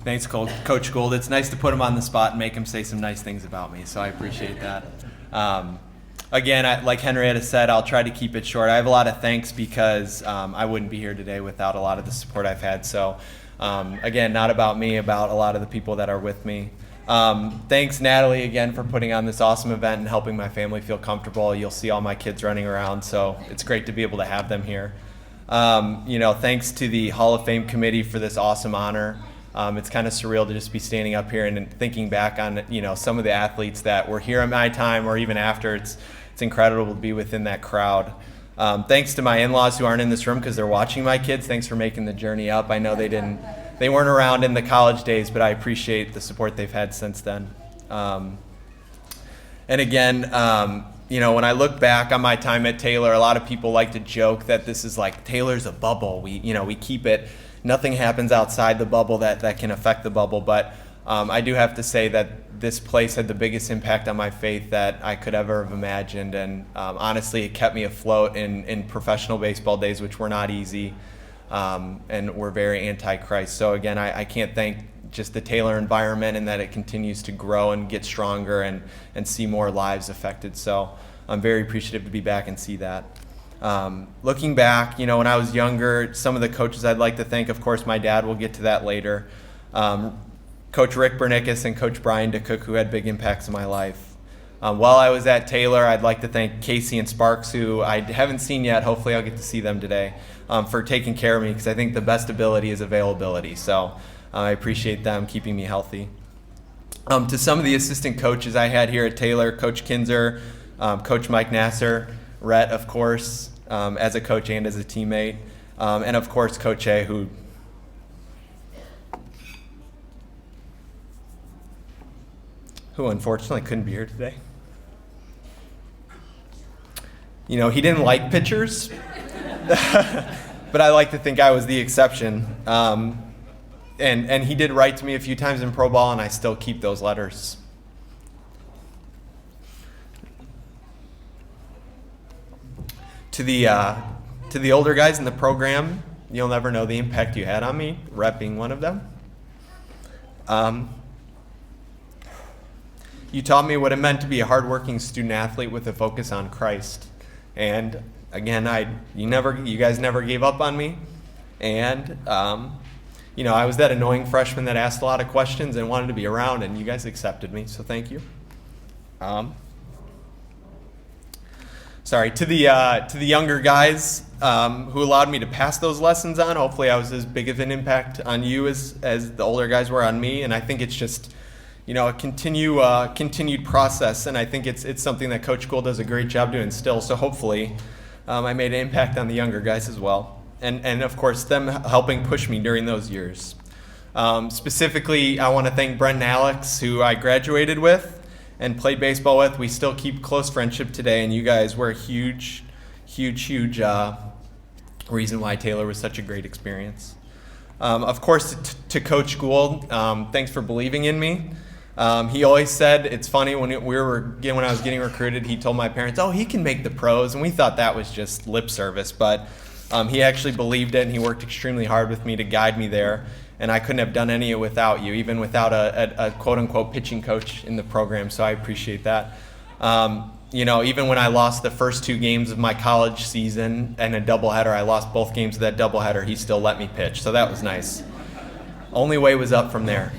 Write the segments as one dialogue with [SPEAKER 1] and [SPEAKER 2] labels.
[SPEAKER 1] Thanks, Coach Gould. It's nice to put him on the spot and make him say some nice things about me, so I appreciate that. Again, like Henrietta said, I'll try to keep it short. I have a lot of thanks because I wouldn't be here today without a lot of the support I've had. So, again, not about me, about a lot of the people that are with me. Thanks, Natalie, again, for putting on this awesome event and helping my family feel comfortable. You'll see all my kids running around, so it's great to be able to have them here. Thanks to the Hall of Fame committee for this awesome honor. It's kind of surreal to just be standing up here and thinking back on, some of the athletes that were here at my time or even after. It's incredible to be within that crowd. Thanks to my in-laws who aren't in this room because they're watching my kids. Thanks for making the journey up. I know they weren't around in the college days, but I appreciate the support they've had since then. And again, when I look back on my time at Taylor, a lot of people like to joke that this is like Taylor's a bubble. We keep it. Nothing happens outside the bubble that can affect the bubble. But I do have to say that this place had the biggest impact on my faith that I could ever have imagined. And honestly, it kept me afloat in professional baseball days, which were not easy and were very anti-Christ. So again, I can't thank just the Taylor environment and that it continues to grow and get stronger and see more lives affected. So I'm very appreciative to be back and see that. Looking back, when I was younger, some of the coaches I'd like to thank, of course, my dad, we'll get to that later. Coach Rick Bernickus and Coach Brian DeCook, who had big impacts in my life. While I was at Taylor, I'd like to thank Casey and Sparks, who I haven't seen yet. Hopefully I'll get to see them today, for taking care of me, because I think the best ability is availability. So I appreciate them keeping me healthy. To some of the assistant coaches I had here at Taylor, Coach Kinzer, Coach Mike Nasser, Rhett, of course, as a coach and as a teammate, and of course Coach A, who unfortunately couldn't be here today. He didn't like pitchers, but I like to think I was the exception. And he did write to me a few times in pro ball, and I still keep those letters. To the older guys in the program, you'll never know the impact you had on me, Rhett being one of them. You taught me what it meant to be a hardworking student athlete with a focus on Christ. And again, you guys never gave up on me. And I was that annoying freshman that asked a lot of questions and wanted to be around, and you guys accepted me, so thank you. To the younger guys who allowed me to pass those lessons on. Hopefully I was as big of an impact on you as the older guys were on me, and I think it's just a continued process, and I think it's something that Coach Gould does a great job to instill. So hopefully I made an impact on the younger guys as well, and of course them helping push me during those years. Specifically, I want to thank Brent and Alex, who I graduated with and played baseball with. We still keep close friendship today, and you guys were a huge reason why Taylor was such a great experience. Of course, to Coach Gould, thanks for believing in me. He always said, it's funny, when I was getting recruited, he told my parents, he can make the pros, and we thought that was just lip service, but he actually believed it, and he worked extremely hard with me to guide me there. And I couldn't have done any of it without you, even without a quote-unquote pitching coach in the program, so I appreciate that. Even when I lost the first 2 games of my college season and a doubleheader, I lost both games of that doubleheader, he still let me pitch, so that was nice. Only way was up from there.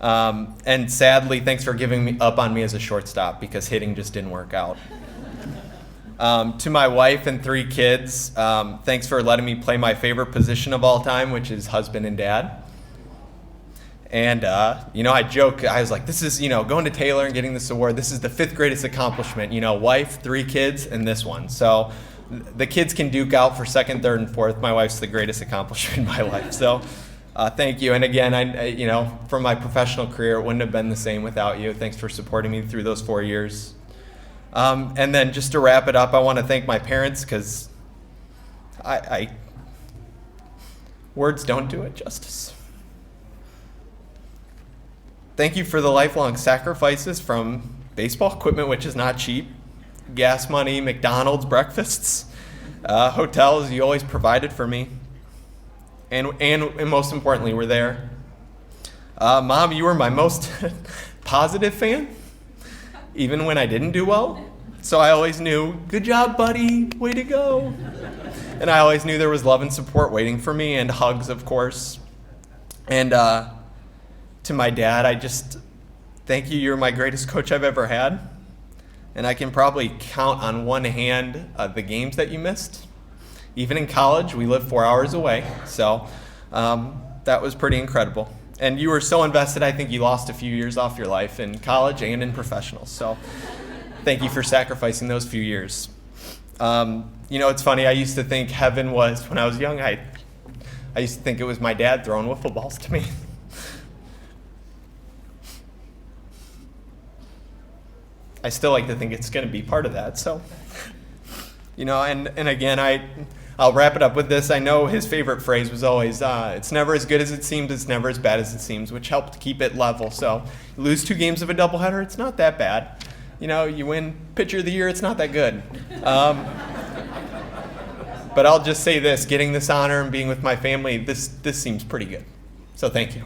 [SPEAKER 1] And sadly, thanks for giving me up on me as a shortstop, because hitting just didn't work out. To my wife and 3 kids, thanks for letting me play my favorite position of all time, which is husband and dad. And, I joke, I was like, this is, going to Taylor and getting this award, this is the 5th greatest accomplishment, wife, 3 kids, and this one. So the kids can duke out for 2nd, 3rd, and 4th. My wife's the greatest accomplishment in my life. So thank you. And again, from my professional career, it wouldn't have been the same without you. Thanks for supporting me through those 4 years. And then just to wrap it up, I want to thank my parents, because words don't do it justice. Thank you for the lifelong sacrifices, from baseball equipment, which is not cheap, gas money, McDonald's breakfasts, hotels you always provided for me, and most importantly, were there. Mom, you were my most positive fan, even when I didn't do well. So I always knew, good job, buddy, way to go. And I always knew there was love and support waiting for me, and hugs, of course. And to my dad, I just thank you. You're my greatest coach I've ever had. And I can probably count on one hand the games that you missed. Even in college, we lived 4 hours away. So that was pretty incredible. And you were so invested, I think you lost a few years off your life in college and in professionals. So thank you for sacrificing those few years. It's funny, I used to think heaven was, when I was young, I used to think it was my dad throwing wiffle balls to me. I still like to think it's going to be part of that. So, and again, I'll wrap it up with this. I know his favorite phrase was always, it's never as good as it seems, it's never as bad as it seems, which helped keep it level. So you lose 2 games of a doubleheader, it's not that bad. You win pitcher of the year, it's not that good. But I'll just say this, getting this honor and being with my family, this seems pretty good. So thank you.